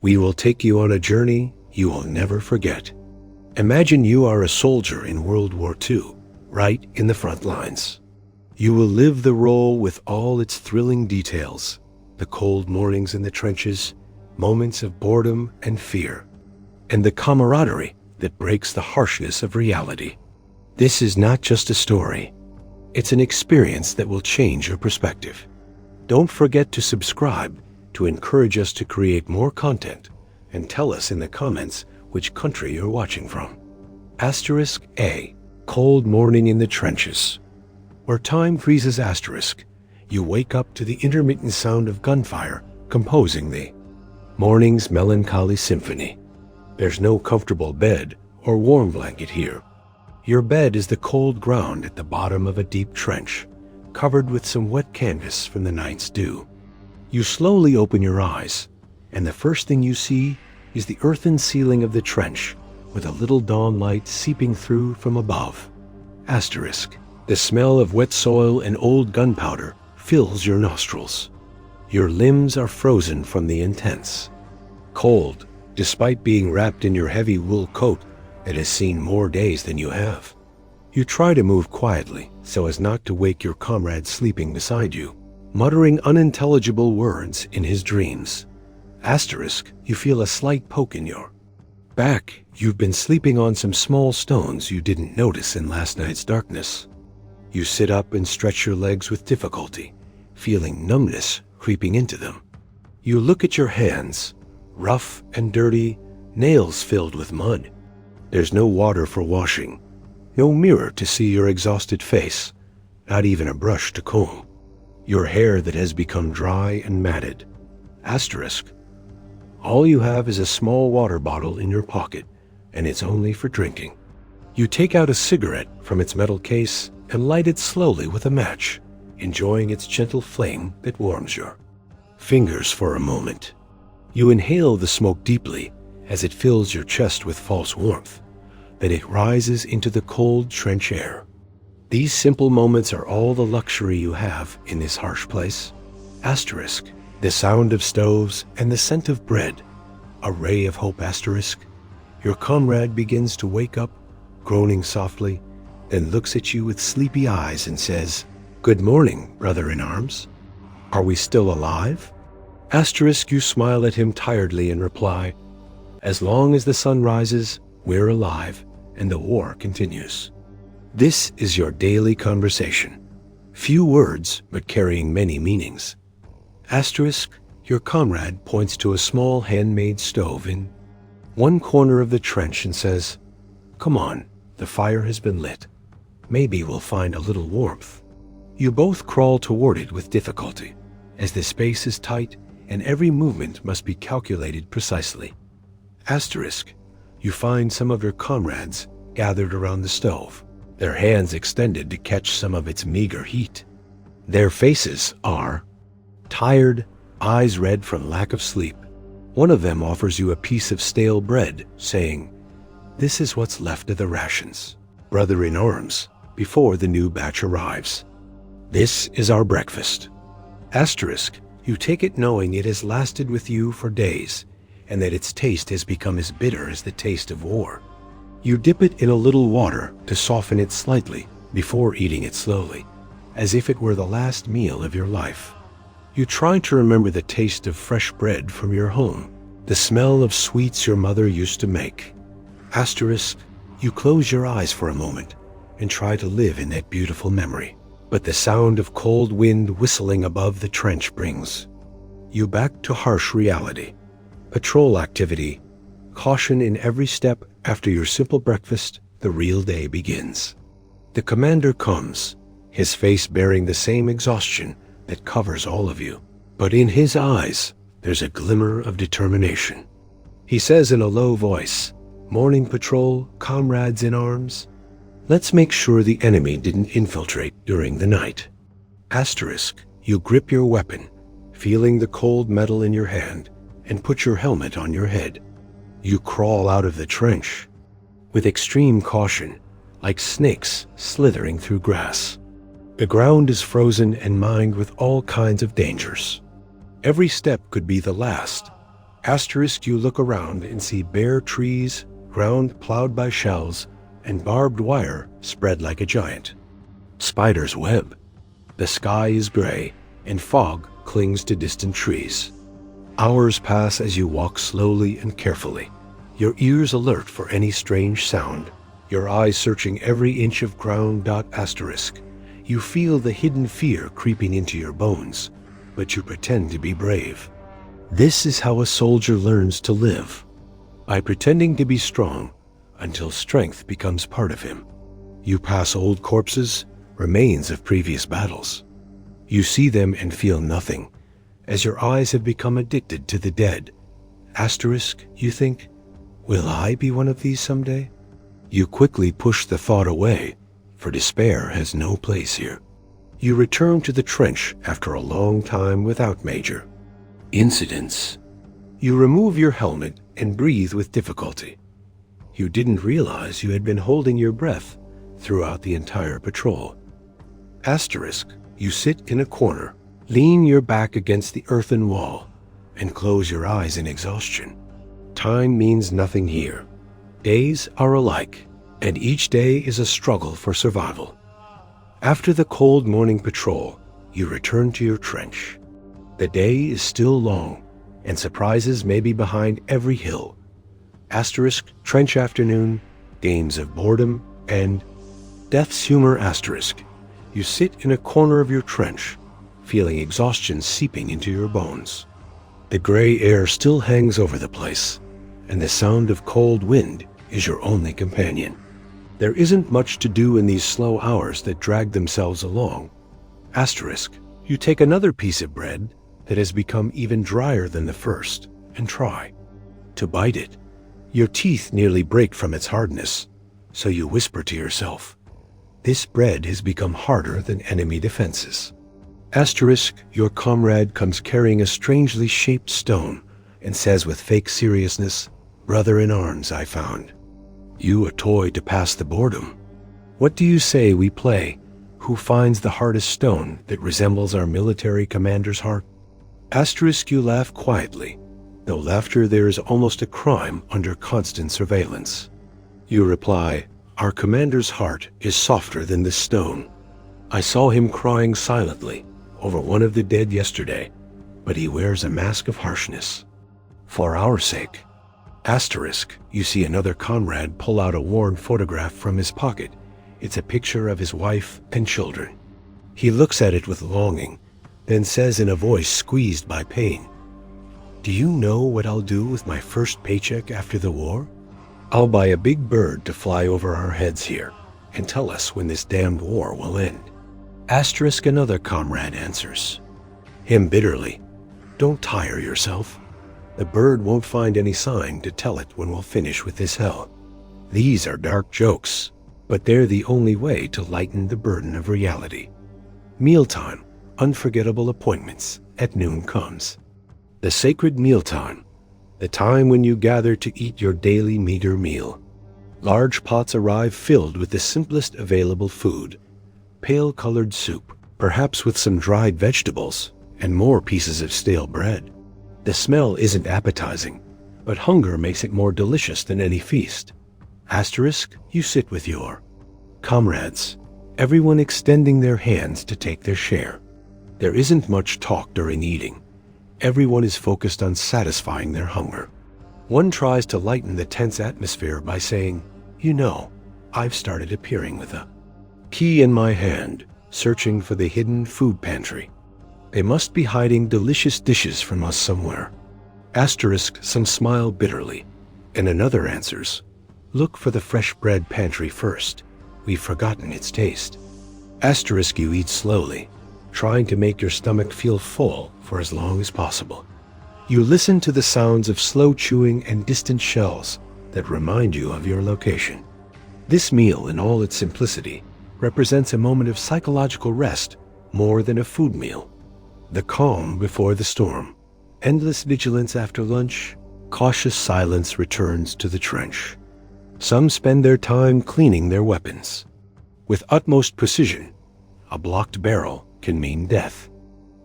We will take you on a journey you will never forget. Imagine you are a soldier in World War II, right in the front lines. You will live the role with all its thrilling details, the cold mornings in the trenches, moments of boredom and fear, and the camaraderie that breaks the harshness of reality. This is not just a story. It's an experience that will change your perspective. Don't forget to subscribe to encourage us to create more content, and tell us in the comments which country you're watching from. *A. Cold morning in the trenches. Where time freezes *, you wake up to the intermittent sound of gunfire composing the morning's melancholy symphony. There's no comfortable bed or warm blanket here. Your bed is the cold ground at the bottom of a deep trench, covered with some wet canvas from the night's dew. You slowly open your eyes, and the first thing you see is the earthen ceiling of the trench with a little dawn light seeping through from above. *. The smell of wet soil and old gunpowder fills your nostrils. Your limbs are frozen from the intense cold, despite being wrapped in your heavy wool coat that has seen more days than you have. You try to move quietly so as not to wake your comrade sleeping beside you, muttering unintelligible words in his dreams. *. You feel a slight poke in your back. You've been sleeping on some small stones you didn't notice in last night's darkness. You sit up and stretch your legs with difficulty, feeling numbness creeping into them. You look at your hands, rough and dirty, nails filled with mud. There's no water for washing, no mirror to see your exhausted face, not even a brush to comb. Your hair that has become dry and matted. *. All you have is a small water bottle in your pocket, and it's only for drinking. You take out a cigarette from its metal case and light it slowly with a match, enjoying its gentle flame that warms your fingers for a moment. You inhale the smoke deeply as it fills your chest with false warmth, then it rises into the cold trench air. These simple moments are all the luxury you have in this harsh place. *. The sound of stoves and the scent of bread. A ray of hope. *. Your comrade begins to wake up, groaning softly, then looks at you with sleepy eyes and says, "Good morning, brother-in-arms. Are we still alive?" *. You smile at him tiredly and reply, "As long as the sun rises, we're alive, and the war continues." This is your daily conversation. Few words, but carrying many meanings. *. Your comrade points to a small handmade stove in one corner of the trench and says, "Come on, the fire has been lit. Maybe we'll find a little warmth." You both crawl toward it with difficulty, as the space is tight and every movement must be calculated precisely. *. You find some of your comrades gathered around the stove, their hands extended to catch some of its meager heat. Their faces are tired, eyes red from lack of sleep. One of them offers you a piece of stale bread, saying, "This is what's left of the rations, brother-in-arms, before the new batch arrives. This is our breakfast." *. You take it knowing it has lasted with you for days, and that its taste has become as bitter as the taste of war. You dip it in a little water to soften it slightly before eating it slowly, as if it were the last meal of your life. You try to remember the taste of fresh bread from your home, the smell of sweets your mother used to make. *. You close your eyes for a moment and try to live in that beautiful memory, but the sound of cold wind whistling above the trench brings you back to harsh reality. Patrol activity, caution in every step. After your simple breakfast, the real day begins. The commander comes, his face bearing the same exhaustion that covers all of you, but in his eyes there's a glimmer of determination. He says in a low voice, "Morning patrol, comrades in arms. Let's make sure the enemy didn't infiltrate during the night." *. You grip your weapon, feeling the cold metal in your hand, and put your helmet on your head. You crawl out of the trench with extreme caution, like snakes slithering through grass. The ground is frozen and mined with all kinds of dangers. Every step could be the last, Asterisk, you look around and see bare trees, ground plowed by shells, and barbed wire spread like a giant spider's web. The sky is gray, and fog clings to distant trees. Hours pass as you walk slowly and carefully, your ears alert for any strange sound, your eyes searching every inch of ground. Asterisk, you feel the hidden fear creeping into your bones, but you pretend to be brave. This is how a soldier learns to live, by pretending to be strong until strength becomes part of him. You pass old corpses, remains of previous battles. You see them and feel nothing, as your eyes have become addicted to the dead. Asterisk, you think, will I be one of these someday? You quickly push the thought away, for despair has no place here. You return to the trench after a long time without major incidents. You remove your helmet and breathe with difficulty. You didn't realize you had been holding your breath throughout the entire patrol. Asterisk, you sit in a corner, lean your back against the earthen wall, and close your eyes in exhaustion. Time means nothing here. Days are alike, and each day is a struggle for survival. After the cold morning patrol, you return to your trench. The day is still long, and surprises may be behind every hill. Asterisk, trench afternoon, games of boredom, and death's humor. Asterisk, you sit in a corner of your trench, feeling exhaustion seeping into your bones. The gray air still hangs over the place, and the sound of cold wind is your only companion. There isn't much to do in these slow hours that drag themselves along. Asterisk, you take another piece of bread that has become even drier than the first and try to bite it. Your teeth nearly break from its hardness, so you whisper to yourself, this bread has become harder than enemy defenses. Asterisk, your comrade comes carrying a strangely shaped stone and says with fake seriousness, brother in arms I found. You a toy to pass the boredom. What do you say we play? Who finds the hardest stone that resembles our military commander's heart? Asterisk, you laugh quietly, though laughter there is almost a crime under constant surveillance. You reply, our commander's heart is softer than this stone. I saw him crying silently over one of the dead yesterday, but he wears a mask of harshness. For our sake. Asterisk, you see another comrade pull out a worn photograph from his pocket. It's a picture of his wife and children. He looks at it with longing, then says in a voice squeezed by pain, do you know what I'll do with my first paycheck after the war? I'll buy a big bird to fly over our heads here and tell us when this damned war will end. Asterisk, another comrade answers, him bitterly, don't tire yourself. The bird won't find any sign to tell it when we'll finish with this hell. These are dark jokes, but they're the only way to lighten the burden of reality. Mealtime, unforgettable appointments at noon comes. The sacred mealtime, the time when you gather to eat your daily meager meal. Large pots arrive filled with the simplest available food, pale-colored soup, perhaps with some dried vegetables, and more pieces of stale bread. The smell isn't appetizing, but hunger makes it more delicious than any feast. Asterisk, you sit with your comrades, everyone extending their hands to take their share. There isn't much talk during eating. Everyone is focused on satisfying their hunger. One tries to lighten the tense atmosphere by saying, you know, I've started appearing with a key in my hand, searching for the hidden food pantry. They must be hiding delicious dishes from us somewhere. Asterisk, some smile bitterly, and another answers, look for the fresh bread pantry first. We've forgotten its taste. Asterisk, you eat slowly, trying to make your stomach feel full for as long as possible. You listen to the sounds of slow chewing and distant shells that remind you of your location. This meal, in all its simplicity, represents a moment of psychological rest more than a food meal. The calm before the storm, endless vigilance after lunch, cautious silence returns to the trench. Some spend their time cleaning their weapons. With utmost precision, a blocked barrel can mean death.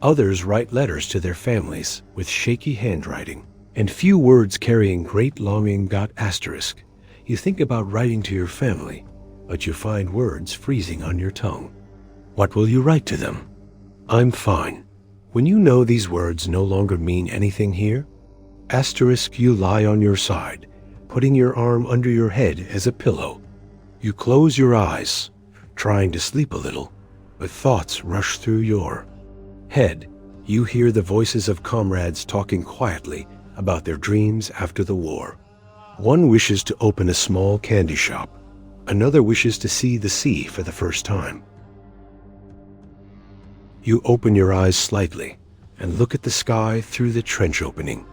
Others write letters to their families with shaky handwriting, and few words carrying great longing got asterisk. You think about writing to your family, but you find words freezing on your tongue. What will you write to them? I'm fine. When you know these words no longer mean anything here, asterisk, you lie on your side, putting your arm under your head as a pillow. You close your eyes, trying to sleep a little, but thoughts rush through your head. You hear the voices of comrades talking quietly about their dreams after the war. One wishes to open a small candy shop. Another wishes to see the sea for the first time. You open your eyes slightly and look at the sky through the trench opening.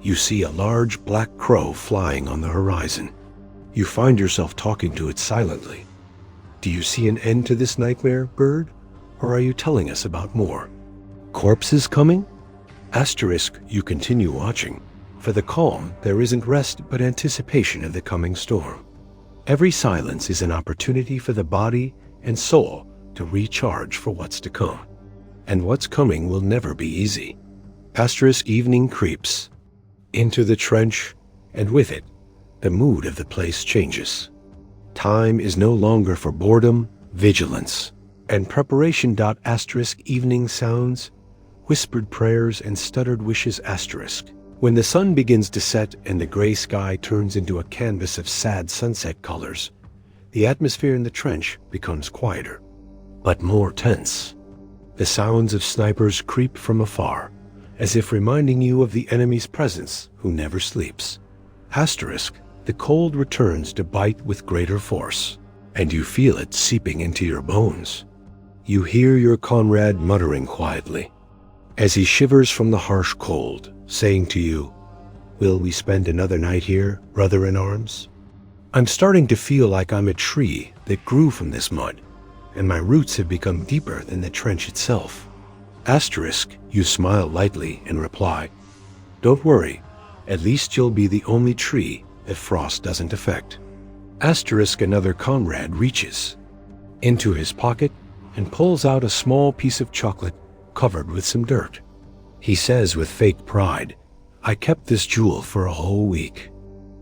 You see a large black crow flying on the horizon. You find yourself talking to it silently. Do you see an end to this nightmare, bird? Or are you telling us about more? Corpses coming? Asterisk, you continue watching. For the calm, there isn't rest but anticipation of the coming storm. Every silence is an opportunity for the body and soul to recharge for what's to come. And what's coming will never be easy. Asterisk, evening creeps into the trench, and with it, the mood of the place changes. Time is no longer for boredom, vigilance, and preparation. Asterisk, evening sounds, whispered prayers, and stuttered wishes. Asterisk. When the sun begins to set and the gray sky turns into a canvas of sad sunset colors, the atmosphere in the trench becomes quieter, but more tense. The sounds of snipers creep from afar, as if reminding you of the enemy's presence who never sleeps. Asterisk, the cold returns to bite with greater force, and you feel it seeping into your bones. You hear your comrade muttering quietly, as he shivers from the harsh cold, saying to you, "Will we spend another night here, brother in arms?" I'm starting to feel like I'm a tree that grew from this mud, and my roots have become deeper than the trench itself. Asterisk, you smile lightly and reply, "Don't worry, at least you'll be the only tree that frost doesn't affect." Asterisk, another comrade reaches into his pocket and pulls out a small piece of chocolate covered with some dirt. He says with fake pride, "I kept this jewel for a whole week.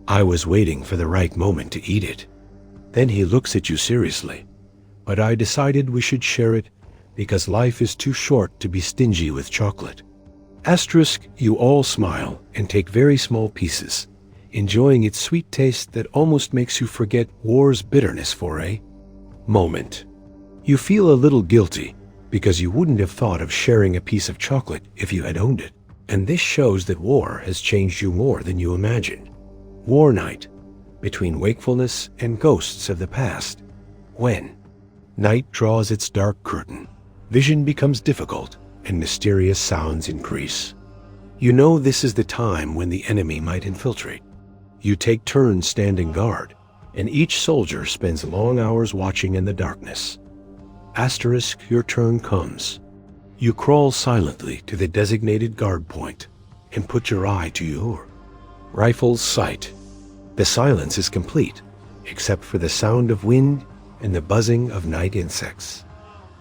I was waiting for the right moment to eat it." Then he looks at you seriously, "But I decided we should share it because life is too short to be stingy with chocolate." Asterisk, you all smile and take very small pieces, enjoying its sweet taste that almost makes you forget war's bitterness for a moment. You feel a little guilty because you wouldn't have thought of sharing a piece of chocolate if you had owned it. And this shows that war has changed you more than you imagined. War night, between wakefulness and ghosts of the past. When night draws its dark curtain, vision becomes difficult and mysterious sounds increase. You know this is the time when the enemy might infiltrate. You take turns standing guard, and each soldier spends long hours watching in the darkness. Asterisk, your turn comes. You crawl silently to the designated guard point and put your eye to your rifle's sight. The silence is complete, except for the sound of wind and the buzzing of night insects.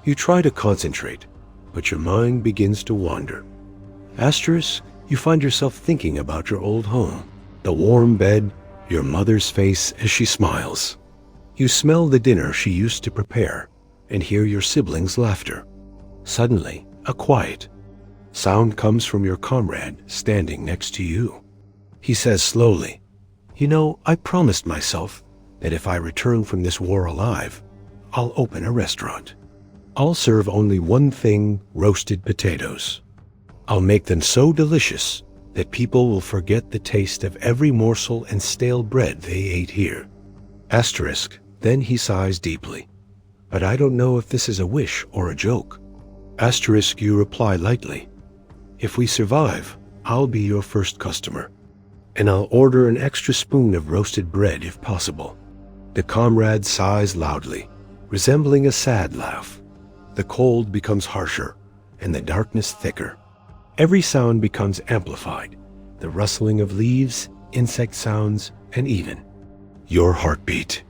You try to concentrate, but your mind begins to wander. Asterisk, you find yourself thinking about your old home, the warm bed, your mother's face as she smiles. You smell the dinner she used to prepare and hear your siblings' laughter. Suddenly, a quiet sound comes from your comrade standing next to you. He says slowly, "You know, I promised myself that if I return from this war alive, I'll open a restaurant. I'll serve only one thing, roasted potatoes. I'll make them so delicious that people will forget the taste of every morsel and stale bread they ate here." Asterisk, then he sighs deeply. "But I don't know if this is a wish or a joke." Asterisk, you reply lightly, "If we survive, I'll be your first customer, and I'll order an extra spoon of roasted bread if possible." The comrade sighs loudly, resembling a sad laugh. The cold becomes harsher, and the darkness thicker. Every sound becomes amplified, the rustling of leaves, insect sounds, and even your heartbeat.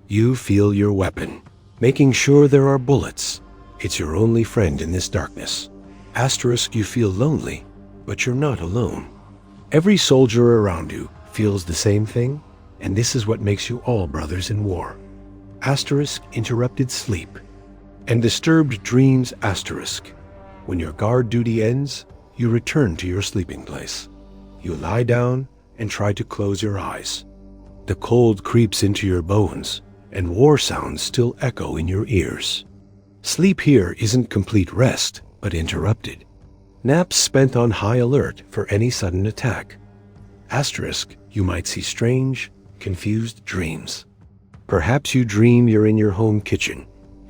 You feel your weapon, making sure there are bullets. It's your only friend in this darkness. Asterisk, you feel lonely, but you're not alone. Every soldier around you feels the same thing, and this is what makes you all brothers in war. Interrupted sleep and disturbed dreams. When your guard duty ends, you return to your sleeping place. You lie down and try to close your eyes. The cold creeps into your bones, and war sounds still echo in your ears. Sleep here isn't complete rest, but interrupted. Naps spent on high alert for any sudden attack. You might see strange, confused dreams. Perhaps you dream you're in your home kitchen,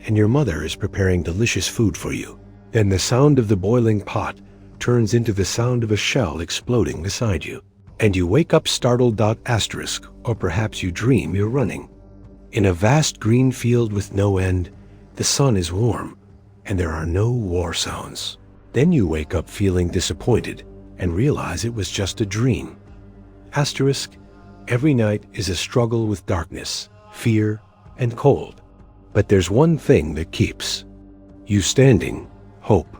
and your mother is preparing delicious food for you. Then the sound of the boiling pot turns into the sound of a shell exploding beside you, and you wake up startled. Or perhaps you dream you're running. In a vast green field with no end, the sun is warm, and there are no war sounds. Then you wake up feeling disappointed and realize it was just a dream. Every night is a struggle with darkness, fear, and cold. But there's one thing that keeps you standing: hope.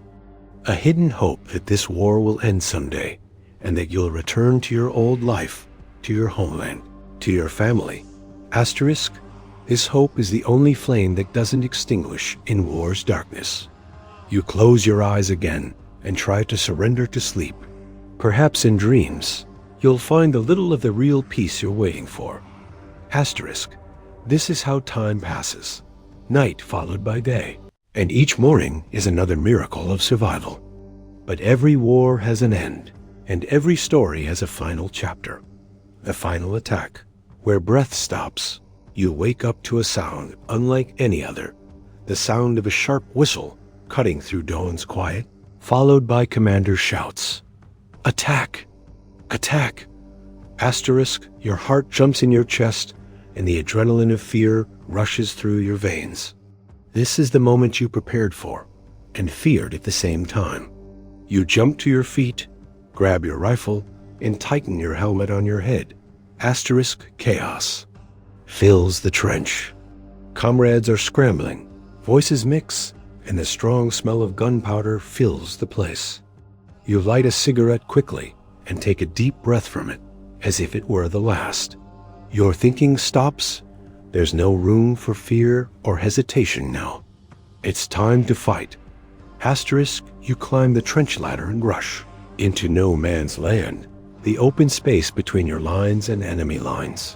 A hidden hope that this war will end someday, and that you'll return to your old life, to your homeland, to your family. This hope is the only flame that doesn't extinguish in war's darkness. You close your eyes again and try to surrender to sleep. Perhaps in dreams, you'll find a little of the real peace you're waiting for. This is how time passes. Night followed by day, and each morning is another miracle of survival. But every war has an end, and every story has a final chapter. The final attack, where breath stops. You wake up to a sound unlike any other, the sound of a sharp whistle cutting through dawn's quiet, followed by commander's shouts. Attack! Attack! Your heart jumps in your chest, and the adrenaline of fear rushes through your veins. This is the moment you prepared for, and feared at the same time. You jump to your feet, grab your rifle, and tighten your helmet on your head. Chaos fills the trench. Comrades are scrambling, voices mix, and the strong smell of gunpowder fills the place. You light a cigarette quickly and take a deep breath from it, as if it were the last. Your thinking stops. There's no room for fear or hesitation now. It's time to fight. You climb the trench ladder and rush into no man's land, the open space between your lines and enemy lines.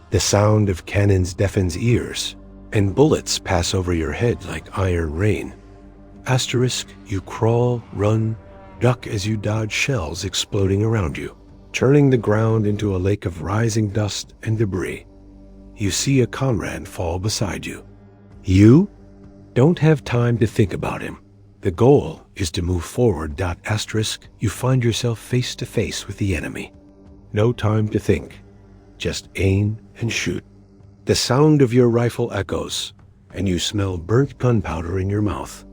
The sound of cannons deafens ears, and bullets pass over your head like iron rain. You crawl, run, duck as you dodge shells exploding around you, turning the ground into a lake of rising dust and debris. You see a comrade fall beside you. You don't have time to think about him. The goal is to move forward. You find yourself face to face with the enemy. No time to think. Just aim and shoot. The sound of your rifle echoes, and you smell burnt gunpowder in your mouth.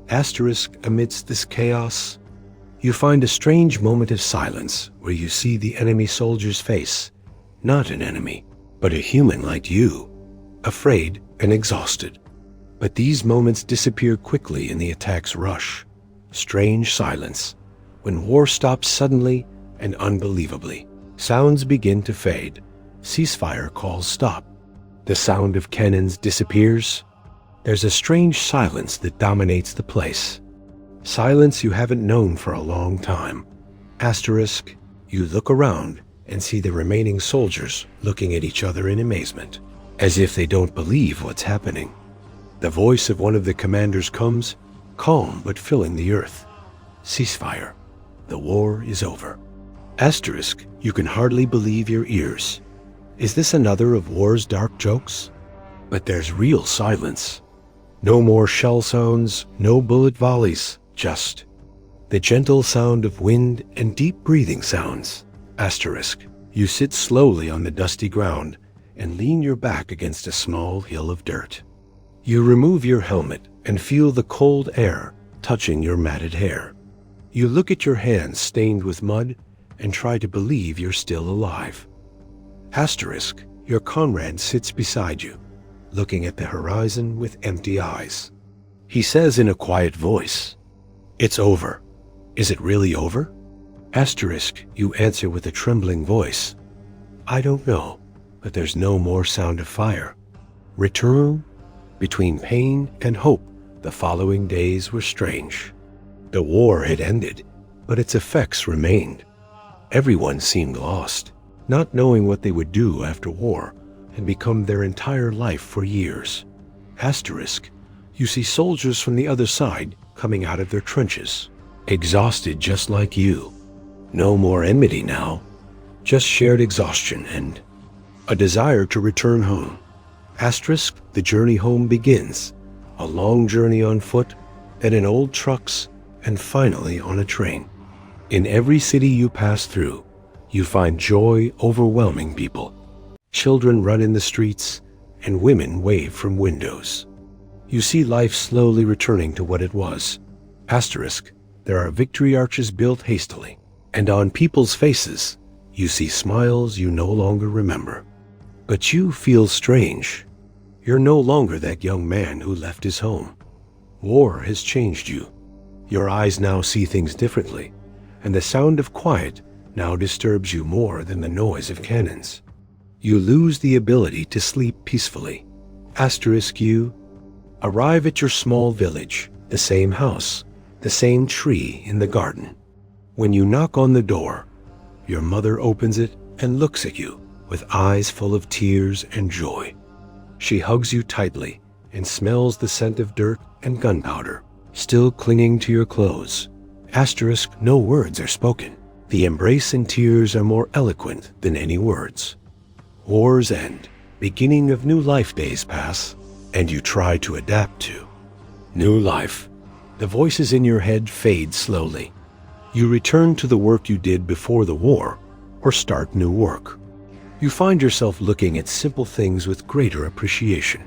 Amidst this chaos, you find a strange moment of silence where you see the enemy soldier's face. Not an enemy, but a human like you, afraid and exhausted. But these moments disappear quickly in the attack's rush. Strange silence, when war stops suddenly and unbelievably. Sounds begin to fade. Ceasefire calls stop. The sound of cannons disappears. There's a strange silence that dominates the place. Silence you haven't known for a long time. You look around and see the remaining soldiers looking at each other in amazement, as if they don't believe what's happening. The voice of one of the commanders comes, calm but filling the earth. Ceasefire. The war is over. You can hardly believe your ears. Is this another of war's dark jokes? But there's real silence. No more shell sounds, no bullet volleys, just the gentle sound of wind and deep breathing sounds. You sit slowly on the dusty ground and lean your back against a small hill of dirt. You remove your helmet and feel the cold air touching your matted hair. You look at your hands stained with mud and try to believe you're still alive. Your comrade sits beside you, looking at the horizon with empty eyes. He says in a quiet voice, "It's over." Is it really over? Asterisk, you answer with a trembling voice. I don't know, but there's no more sound of fire. Return. Between pain and hope, the following days were strange. The war had ended, but its effects remained. Everyone seemed lost, not knowing what they would do after war had become their entire life for years. Asterisk, you see soldiers from the other side coming out of their trenches, exhausted just like you. No more enmity now, just shared exhaustion and a desire to return home. Asterisk, the journey home begins, a long journey on foot, then in old trucks, and finally on a train. In every city you pass through, you find joy overwhelming people. Children run in the streets, and women wave from windows. You see life slowly returning to what it was. Asterisk, there are victory arches built hastily, and on people's faces, you see smiles you no longer remember. But you feel strange. You're no longer that young man who left his home. War has changed you. Your eyes now see things differently, and the sound of quiet now disturbs you more than the noise of cannons. You lose the ability to sleep peacefully. Asterisk, you arrive at your small village, the same house, the same tree in the garden. When you knock on the door, your mother opens it and looks at you with eyes full of tears and joy. She hugs you tightly and smells the scent of dirt and gunpowder, still clinging to your clothes. Asterisk, no words are spoken. The embrace and tears are more eloquent than any words. Wars end, beginning of new life days pass, and you try to adapt to new life. The voices in your head fade slowly. You return to the work you did before the war, or start new work. You find yourself looking at simple things with greater appreciation.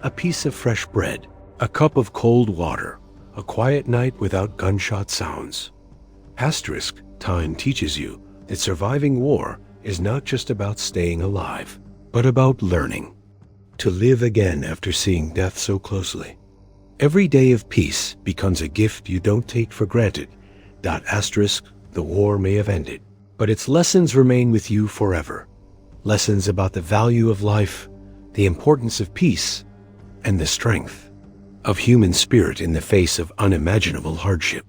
A piece of fresh bread, a cup of cold water, a quiet night without gunshot sounds. Asterisk, time teaches you that surviving war is not just about staying alive, but about learning to live again after seeing death so closely. Every day of peace becomes a gift you don't take for granted. Asterisk, the war may have ended, but its lessons remain with you forever. Lessons about the value of life, the importance of peace, and the strength of human spirit in the face of unimaginable hardship.